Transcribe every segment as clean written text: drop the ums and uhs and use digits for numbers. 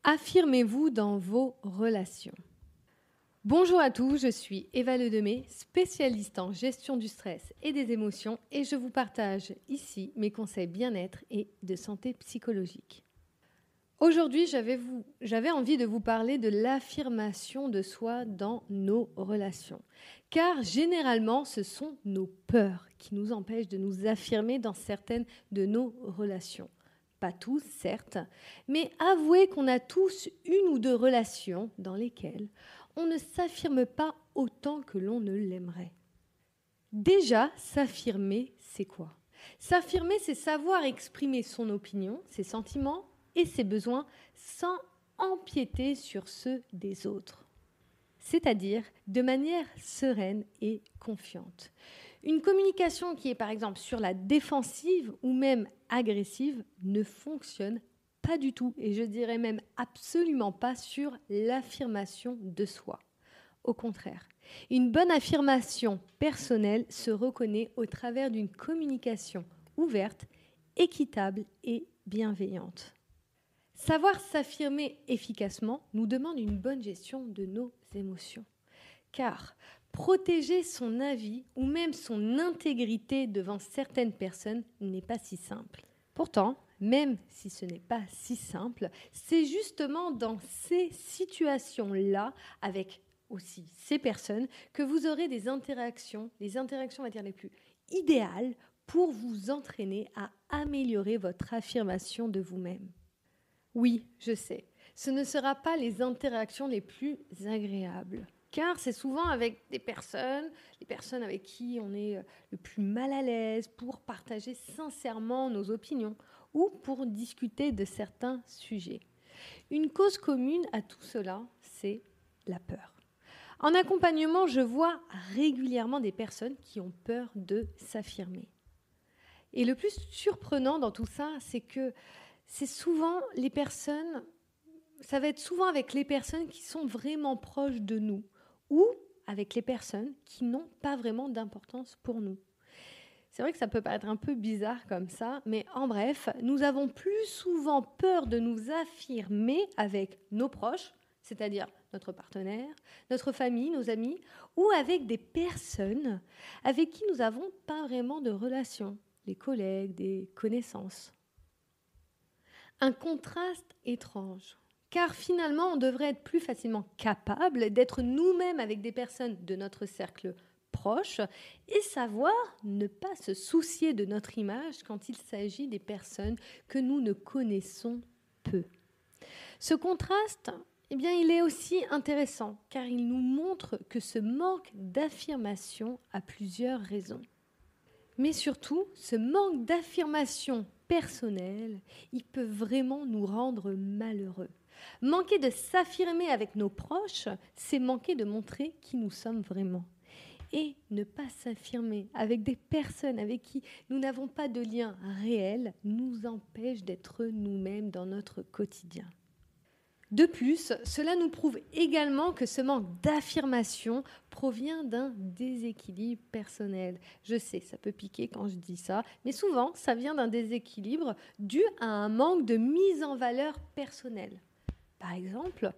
Affirmez-vous dans vos relations. Bonjour à tous, je suis Eva Ledemé, spécialiste en gestion du stress et des émotions et je vous partage ici mes conseils bien-être et de santé psychologique. Aujourd'hui, j'avais envie de vous parler de l'affirmation de soi dans nos relations. Car généralement, ce sont nos peurs qui nous empêchent de nous affirmer dans certaines de nos relations. Pas tous, certes, mais avouez qu'on a tous une ou deux relations dans lesquelles on ne s'affirme pas autant que l'on ne l'aimerait. Déjà, s'affirmer, c'est quoi ? S'affirmer, c'est savoir exprimer son opinion, ses sentiments et ses besoins sans empiéter sur ceux des autres. C'est-à-dire de manière sereine et confiante. Une communication qui est par exemple sur la défensive ou même agressive ne fonctionne pas du tout et je dirais même absolument pas sur l'affirmation de soi. Au contraire, une bonne affirmation personnelle se reconnaît au travers d'une communication ouverte, équitable et bienveillante. Savoir s'affirmer efficacement nous demande une bonne gestion de nos émotions. Car protéger son avis ou même son intégrité devant certaines personnes n'est pas si simple. Pourtant, même si ce n'est pas si simple, c'est justement dans ces situations-là, avec aussi ces personnes, que vous aurez les interactions, on va dire les plus idéales pour vous entraîner à améliorer votre affirmation de vous-même. Oui, je sais, ce ne sera pas les interactions les plus agréables, car c'est souvent avec les personnes avec qui on est le plus mal à l'aise pour partager sincèrement nos opinions ou pour discuter de certains sujets. Une cause commune à tout cela, c'est la peur. En accompagnement, je vois régulièrement des personnes qui ont peur de s'affirmer. Et le plus surprenant dans tout ça, c'est que ça va être souvent avec les personnes qui sont vraiment proches de nous ou avec les personnes qui n'ont pas vraiment d'importance pour nous. C'est vrai que ça peut paraître un peu bizarre comme ça, mais en bref, nous avons plus souvent peur de nous affirmer avec nos proches, c'est-à-dire notre partenaire, notre famille, nos amis, ou avec des personnes avec qui nous n'avons pas vraiment de relation, des collègues, des connaissances. Un contraste étrange, car finalement, on devrait être plus facilement capable d'être nous-mêmes avec des personnes de notre cercle proche et savoir ne pas se soucier de notre image quand il s'agit des personnes que nous ne connaissons peu. Ce contraste, il est aussi intéressant, car il nous montre que ce manque d'affirmation a plusieurs raisons. Mais surtout, ce manque d'affirmation personnelle, il peut vraiment nous rendre malheureux. Manquer de s'affirmer avec nos proches, c'est manquer de montrer qui nous sommes vraiment. Et ne pas s'affirmer avec des personnes avec qui nous n'avons pas de lien réel nous empêche d'être nous-mêmes dans notre quotidien. De plus, cela nous prouve également que ce manque d'affirmation provient d'un déséquilibre personnel. Je sais, ça peut piquer quand je dis ça, mais souvent, ça vient d'un déséquilibre dû à un manque de mise en valeur personnelle. Par exemple,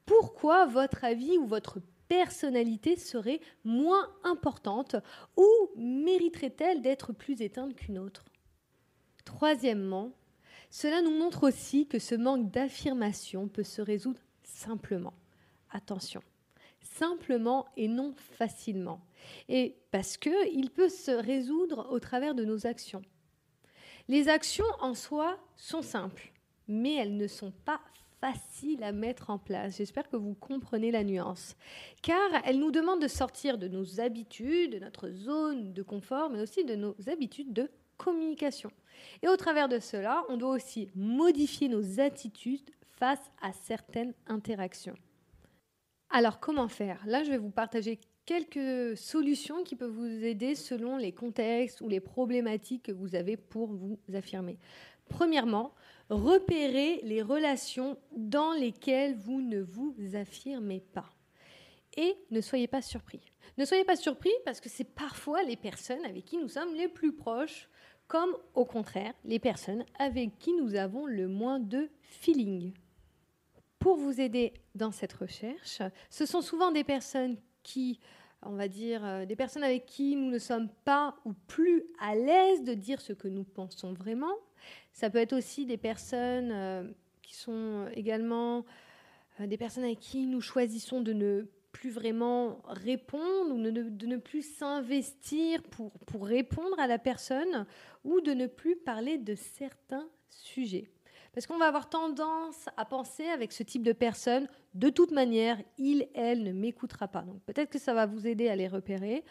pourquoi votre avis ou votre personnalité serait moins importante ou mériterait-elle d'être plus éteinte qu'une autre ? Troisièmement, cela nous montre aussi que ce manque d'affirmation peut se résoudre simplement. Attention, simplement et non facilement. Et parce qu'il peut se résoudre au travers de nos actions. Les actions en soi sont simples, mais elles ne sont pas faciles à mettre en place. J'espère que vous comprenez la nuance. Car elles nous demandent de sortir de nos habitudes, de notre zone de confort, mais aussi de nos habitudes de communication. Et au travers de cela, on doit aussi modifier nos attitudes face à certaines interactions. Alors, comment faire ? Là, je vais vous partager quelques solutions qui peuvent vous aider selon les contextes ou les problématiques que vous avez pour vous affirmer. Premièrement, repérez les relations dans lesquelles vous ne vous affirmez pas. Et ne soyez pas surpris. Ne soyez pas surpris parce que c'est parfois les personnes avec qui nous sommes les plus proches, comme au contraire les personnes avec qui nous avons le moins de feeling. pour vous aider dans cette recherche. Ce sont souvent des personnes qui, on va dire, des personnes avec qui nous ne sommes pas ou plus à l'aise de dire ce que nous pensons vraiment. Ça peut être aussi des personnes qui sont également des personnes avec qui nous choisissons de ne plus vraiment répondre ou de ne plus s'investir pour répondre à la personne ou de ne plus parler de certains sujets. Parce qu'on va avoir tendance à penser avec ce type de personne, de toute manière, il, elle ne m'écoutera pas. Donc peut-être que ça va vous aider à les repérer.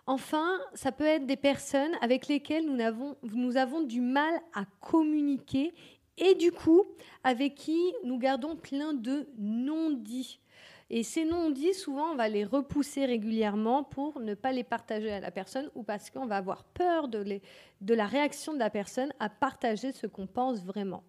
Enfin, ça peut être des personnes avec lesquelles nous avons du mal à communiquer et du coup, avec qui nous gardons plein de non-dits. Et ces non-dits, souvent, on va les repousser régulièrement pour ne pas les partager à la personne ou parce qu'on va avoir peur de la réaction de la personne à partager ce qu'on pense vraiment.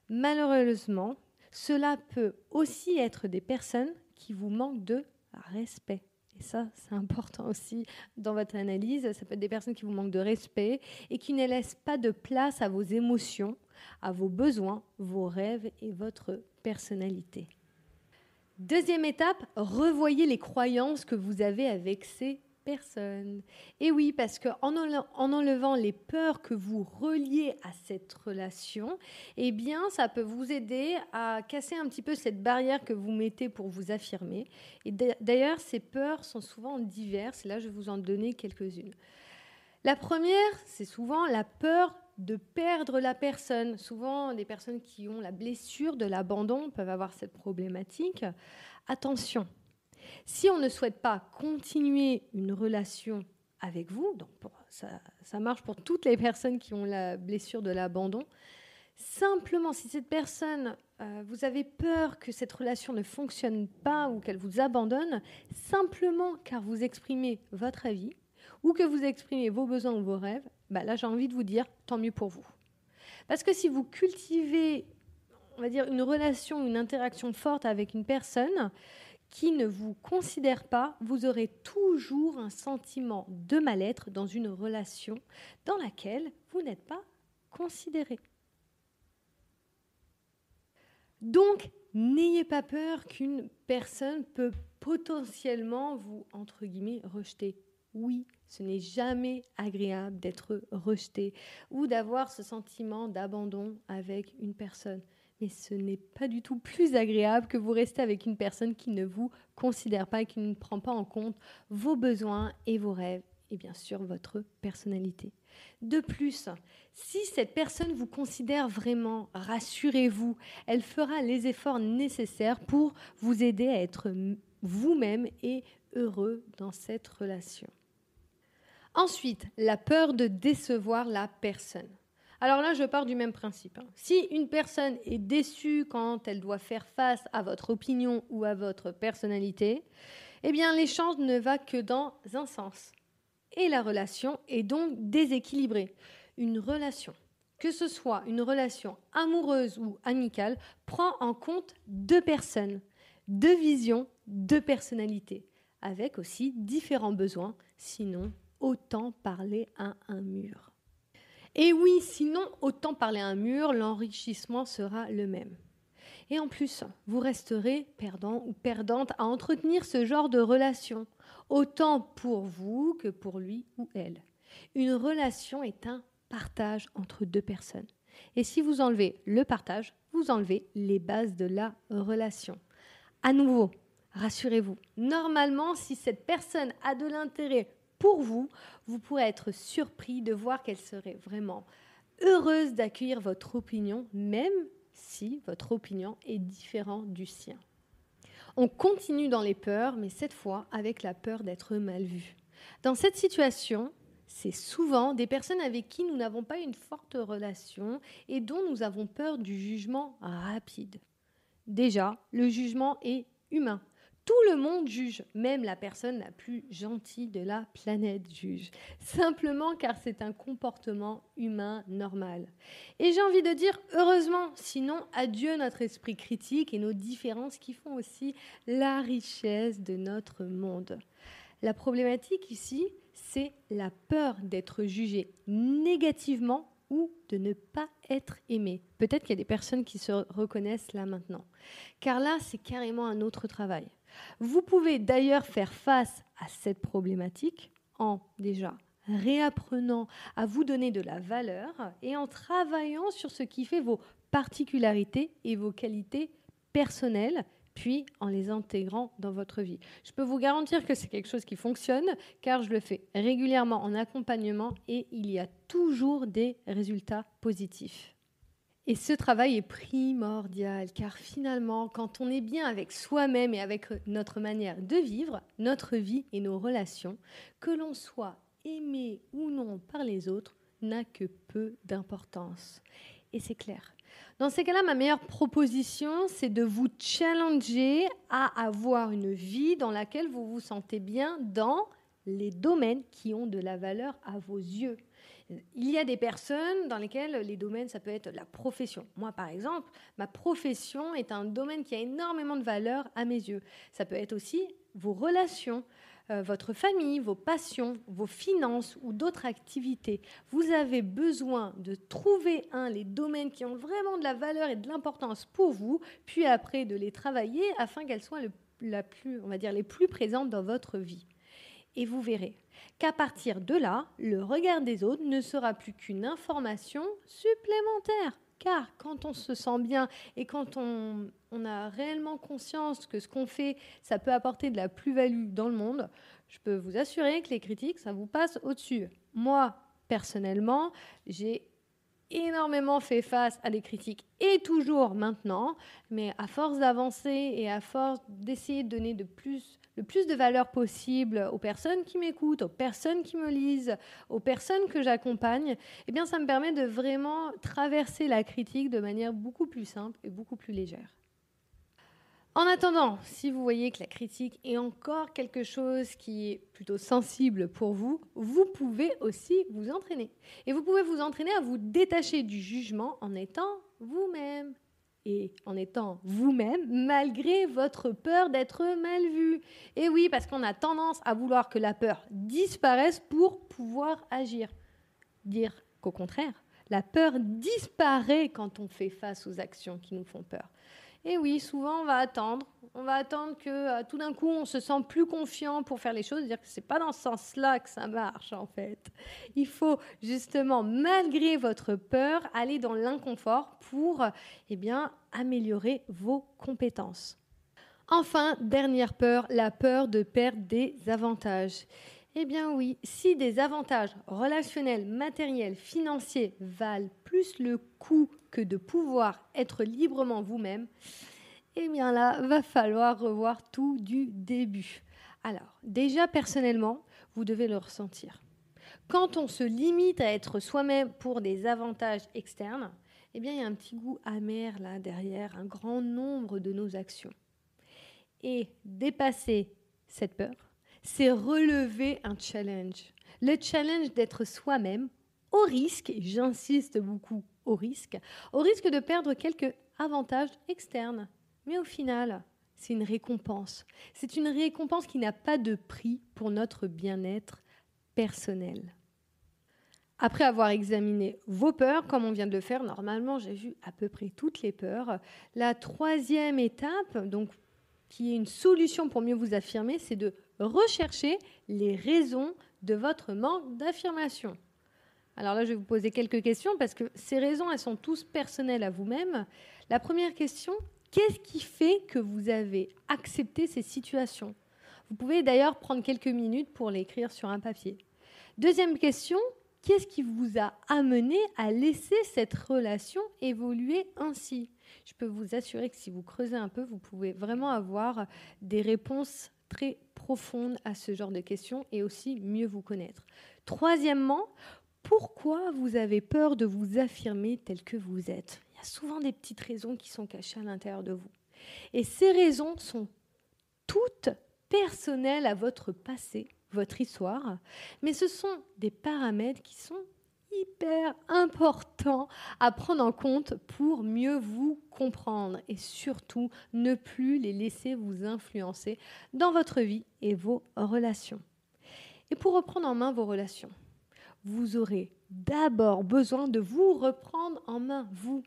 Malheureusement, cela peut aussi être des personnes qui vous manquent de respect. Et ça, c'est important aussi dans votre analyse. Ça peut être des personnes qui vous manquent de respect et qui ne laissent pas de place à vos émotions, à vos besoins, vos rêves et votre personnalité. Deuxième étape, revoyez les croyances que vous avez avec ces personnes. Et oui, parce qu'en enlevant les peurs que vous reliez à cette relation, eh bien, ça peut vous aider à casser un petit peu cette barrière que vous mettez pour vous affirmer. Et d'ailleurs, ces peurs sont souvent diverses. Et là, je vais vous en donner quelques-unes. La première, c'est souvent la peur de perdre la personne. Souvent, les personnes qui ont la blessure de l'abandon peuvent avoir cette problématique. Attention, si on ne souhaite pas continuer une relation avec vous, donc ça marche pour toutes les personnes qui ont la blessure de l'abandon, simplement si cette personne, vous avez peur que cette relation ne fonctionne pas ou qu'elle vous abandonne, simplement car vous exprimez votre avis, ou que vous exprimez vos besoins ou vos rêves, là j'ai envie de vous dire, tant mieux pour vous. Parce que si vous cultivez, on va dire, une relation, une interaction forte avec une personne qui ne vous considère pas, vous aurez toujours un sentiment de mal-être dans une relation dans laquelle vous n'êtes pas considéré. Donc, n'ayez pas peur qu'une personne peut potentiellement vous, entre guillemets, rejeter. Oui, ce n'est jamais agréable d'être rejeté ou d'avoir ce sentiment d'abandon avec une personne. Mais ce n'est pas du tout plus agréable que vous restez avec une personne qui ne vous considère pas et qui ne prend pas en compte vos besoins et vos rêves et bien sûr votre personnalité. De plus, si cette personne vous considère vraiment, rassurez-vous, elle fera les efforts nécessaires pour vous aider à être vous-même et heureux dans cette relation. Ensuite, la peur de décevoir la personne. Alors là, je pars du même principe. Si une personne est déçue quand elle doit faire face à votre opinion ou à votre personnalité, eh bien, l'échange ne va que dans un sens. Et la relation est donc déséquilibrée. Une relation, que ce soit une relation amoureuse ou amicale, prend en compte deux personnes, deux visions, deux personnalités, avec aussi différents besoins, sinon autant parler à un mur. Et oui, sinon autant parler à un mur, l'enrichissement sera le même. Et en plus, vous resterez perdant ou perdante à entretenir ce genre de relation, autant pour vous que pour lui ou elle. Une relation est un partage entre deux personnes. Et si vous enlevez le partage, vous enlevez les bases de la relation. À nouveau, rassurez-vous, normalement, si cette personne a de l'intérêt pour vous, vous pourrez être surpris de voir qu'elle serait vraiment heureuse d'accueillir votre opinion, même si votre opinion est différente du sien. On continue dans les peurs, mais cette fois avec la peur d'être mal vu. Dans cette situation, c'est souvent des personnes avec qui nous n'avons pas une forte relation et dont nous avons peur du jugement rapide. Déjà, le jugement est humain. Tout le monde juge, même la personne la plus gentille de la planète juge, simplement car c'est un comportement humain normal. Et j'ai envie de dire heureusement, sinon adieu notre esprit critique et nos différences qui font aussi la richesse de notre monde. La problématique ici, c'est la peur d'être jugé négativement ou de ne pas être aimé. Peut-être qu'il y a des personnes qui se reconnaissent là maintenant. Car là, c'est carrément un autre travail. Vous pouvez d'ailleurs faire face à cette problématique en déjà réapprenant à vous donner de la valeur et en travaillant sur ce qui fait vos particularités et vos qualités personnelles, puis en les intégrant dans votre vie. Je peux vous garantir que c'est quelque chose qui fonctionne, car je le fais régulièrement en accompagnement et il y a toujours des résultats positifs. Et ce travail est primordial, car finalement, quand on est bien avec soi-même et avec notre manière de vivre, notre vie et nos relations, que l'on soit aimé ou non par les autres, n'a que peu d'importance. Et c'est clair. Dans ces cas-là, ma meilleure proposition, c'est de vous challenger à avoir une vie dans laquelle vous vous sentez bien dans les domaines qui ont de la valeur à vos yeux. Il y a des personnes dans lesquelles les domaines, ça peut être la profession. Moi, par exemple, ma profession est un domaine qui a énormément de valeur à mes yeux. Ça peut être aussi vos relations, votre famille, vos passions, vos finances ou d'autres activités. Vous avez besoin de trouver les domaines qui ont vraiment de la valeur et de l'importance pour vous, puis après de les travailler afin qu'elles soient les plus présentes dans votre vie. Et vous verrez qu'à partir de là, le regard des autres ne sera plus qu'une information supplémentaire. Car quand on se sent bien et quand on a réellement conscience que ce qu'on fait, ça peut apporter de la plus-value dans le monde, je peux vous assurer que les critiques, ça vous passe au-dessus. Moi, personnellement, j'ai énormément fait face à des critiques et toujours maintenant, mais à force d'avancer et à force d'essayer de donner le plus de valeur possible aux personnes qui m'écoutent, aux personnes qui me lisent, aux personnes que j'accompagne, eh bien ça me permet de vraiment traverser la critique de manière beaucoup plus simple et beaucoup plus légère. En attendant, si vous voyez que la critique est encore quelque chose qui est plutôt sensible pour vous, vous pouvez aussi vous entraîner. Et vous pouvez vous entraîner à vous détacher du jugement en étant vous-même. Et en étant vous-même, malgré votre peur d'être mal vu. Et oui, parce qu'on a tendance à vouloir que la peur disparaisse pour pouvoir agir. Dire qu'au contraire, la peur disparaît quand on fait face aux actions qui nous font peur. Et oui, souvent on va attendre que tout d'un coup on se sent plus confiant pour faire les choses, dire que c'est pas dans ce sens-là que ça marche en fait. Il faut justement, malgré votre peur, aller dans l'inconfort pour améliorer vos compétences. Enfin, dernière peur, la peur de perdre des avantages. Eh bien oui, si des avantages relationnels, matériels, financiers valent plus le coût que de pouvoir être librement vous-même, eh bien là, va falloir revoir tout du début. Alors, déjà personnellement, vous devez le ressentir. Quand on se limite à être soi-même pour des avantages externes, eh bien il y a un petit goût amer là derrière un grand nombre de nos actions. Et dépasser cette peur, c'est relever un challenge. Le challenge d'être soi-même au risque, et j'insiste beaucoup au risque de perdre quelques avantages externes. Mais au final, c'est une récompense. C'est une récompense qui n'a pas de prix pour notre bien-être personnel. Après avoir examiné vos peurs, comme on vient de le faire, normalement j'ai vu à peu près toutes les peurs. La troisième étape, donc qui est une solution pour mieux vous affirmer, c'est de rechercher les raisons de votre manque d'affirmation. Alors là, je vais vous poser quelques questions parce que ces raisons, elles sont tous personnelles à vous-même. La première question, qu'est-ce qui fait que vous avez accepté ces situations ? Vous pouvez d'ailleurs prendre quelques minutes pour l'écrire sur un papier. Deuxième question, qu'est-ce qui vous a amené à laisser cette relation évoluer ainsi ? Je peux vous assurer que si vous creusez un peu, vous pouvez vraiment avoir des réponses très profondes à ce genre de questions et aussi mieux vous connaître. Troisièmement, pourquoi vous avez peur de vous affirmer tel que vous êtes ? Il y a souvent des petites raisons qui sont cachées à l'intérieur de vous. Et ces raisons sont toutes personnelles à votre passé, votre histoire, mais ce sont des paramètres qui sont hyper importants à prendre en compte pour mieux vous comprendre et surtout ne plus les laisser vous influencer dans votre vie et vos relations. Et pour reprendre en main vos relations, vous aurez d'abord besoin de vous reprendre en main, vous.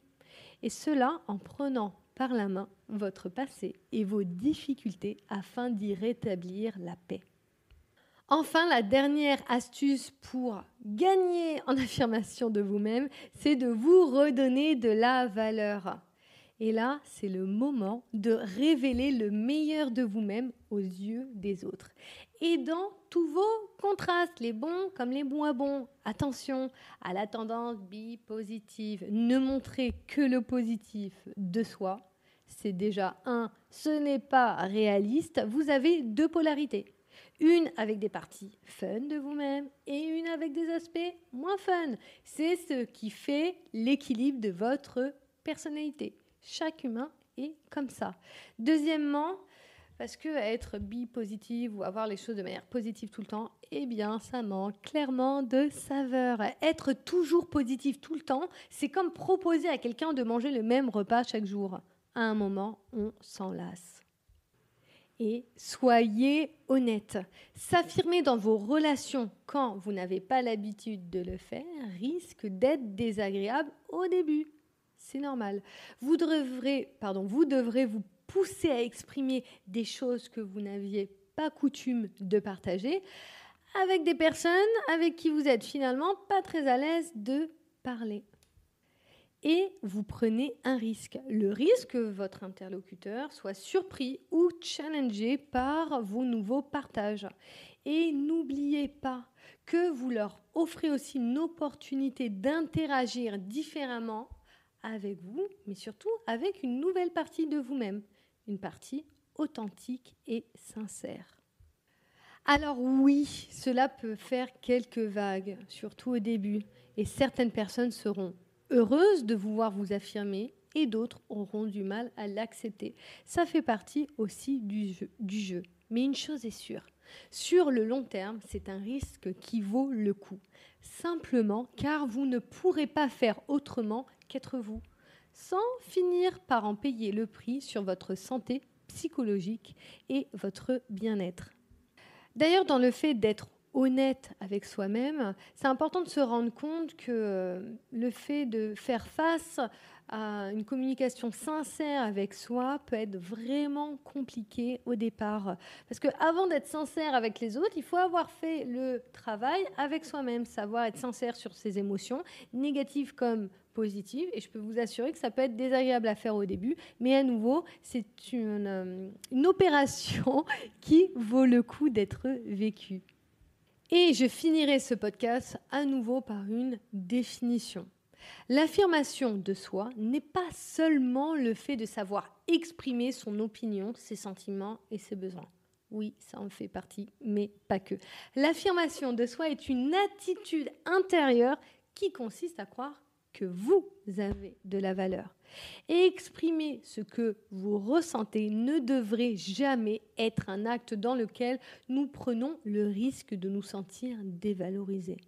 Et cela en prenant par la main votre passé et vos difficultés afin d'y rétablir la paix. Enfin, la dernière astuce pour gagner en affirmation de vous-même, c'est de vous redonner de la valeur. Et là, c'est le moment de révéler le meilleur de vous-même aux yeux des autres. Et dans tous vos contrastes, les bons comme les moins bons, attention à la tendance bi-positive. Ne montrez que le positif de soi. C'est déjà ce n'est pas réaliste. Vous avez deux polarités. Une avec des parties fun de vous-même et une avec des aspects moins fun. C'est ce qui fait l'équilibre de votre personnalité. Chaque humain est comme ça. Deuxièmement, parce que être bi-positive ou avoir les choses de manière positive tout le temps, eh bien, ça manque clairement de saveur. Être toujours positif tout le temps, c'est comme proposer à quelqu'un de manger le même repas chaque jour. À un moment, on s'en lasse. Et soyez honnête. S'affirmer dans vos relations quand vous n'avez pas l'habitude de le faire risque d'être désagréable au début. C'est normal. Vous devrez vous pousser à exprimer des choses que vous n'aviez pas coutume de partager avec des personnes avec qui vous êtes finalement pas très à l'aise de parler. Et vous prenez un risque. Le risque que votre interlocuteur soit surpris ou challengé par vos nouveaux partages. Et n'oubliez pas que vous leur offrez aussi une opportunité d'interagir différemment avec vous, mais surtout avec une nouvelle partie de vous-même, une partie authentique et sincère. Alors oui, cela peut faire quelques vagues, surtout au début, et certaines personnes seront heureuses de vous voir vous affirmer et d'autres auront du mal à l'accepter. Ça fait partie aussi du jeu. Mais une chose est sûre, sur le long terme, c'est un risque qui vaut le coup. Simplement car vous ne pourrez pas faire autrement qu'être vous, sans finir par en payer le prix sur votre santé psychologique et votre bien-être. D'ailleurs, dans le fait d'être honnête avec soi-même, c'est important de se rendre compte que le fait de faire face à une communication sincère avec soi peut être vraiment compliqué au départ. Parce qu'avant d'être sincère avec les autres, il faut avoir fait le travail avec soi-même, savoir être sincère sur ses émotions, négatives comme positives. Et je peux vous assurer que ça peut être désagréable à faire au début, mais à nouveau, c'est une opération qui vaut le coup d'être vécue. Et je finirai ce podcast à nouveau par une définition. L'affirmation de soi n'est pas seulement le fait de savoir exprimer son opinion, ses sentiments et ses besoins. Oui, ça en fait partie, mais pas que. L'affirmation de soi est une attitude intérieure qui consiste à croire que vous avez de la valeur. Et exprimer ce que vous ressentez ne devrait jamais être un acte dans lequel nous prenons le risque de nous sentir dévalorisés.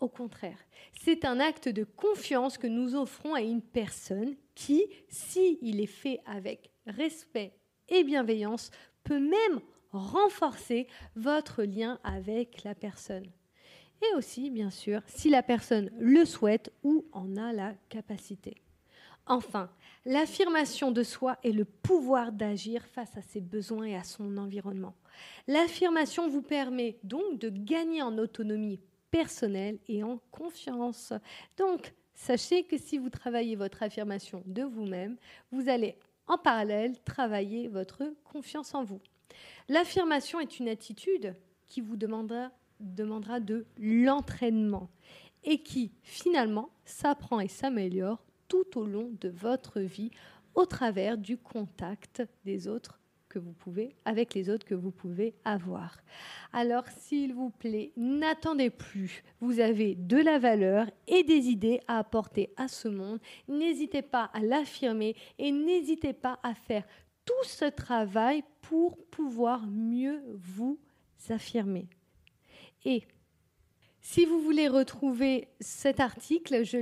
Au contraire, c'est un acte de confiance que nous offrons à une personne qui, s'il est fait avec respect et bienveillance, peut même renforcer votre lien avec la personne. Et aussi, bien sûr, si la personne le souhaite ou en a la capacité. Enfin, l'affirmation de soi est le pouvoir d'agir face à ses besoins et à son environnement. L'affirmation vous permet donc de gagner en autonomie personnelle et en confiance. Donc, sachez que si vous travaillez votre affirmation de vous-même, vous allez en parallèle travailler votre confiance en vous. L'affirmation est une attitude qui vous demandera de l'entraînement et qui, finalement, s'apprend et s'améliore tout au long de votre vie au travers du contact avec les autres que vous pouvez avoir. Alors, s'il vous plaît, n'attendez plus. Vous avez de la valeur et des idées à apporter à ce monde. N'hésitez pas à l'affirmer et n'hésitez pas à faire tout ce travail pour pouvoir mieux vous affirmer. Et Si vous voulez retrouver cet article, je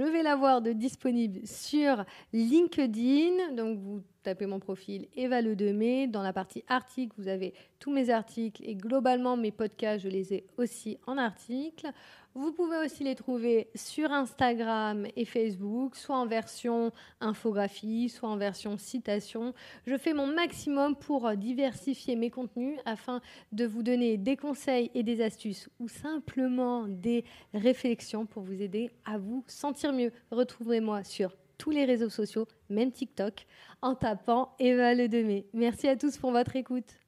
vais l'avoir de disponible sur LinkedIn. Donc, vous tapez mon profil Eva Ledemé. Dans la partie articles, vous avez tous mes articles et globalement, mes podcasts, je les ai aussi en article. Vous pouvez aussi les trouver sur Instagram et Facebook, soit en version infographie, soit en version citation. Je fais mon maximum pour diversifier mes contenus afin de vous donner des conseils et des astuces ou simplement des réflexions pour vous aider à vous sentir mieux. Retrouvez-moi sur tous les réseaux sociaux, même TikTok, en tapant Eva Ledemé. Merci à tous pour votre écoute.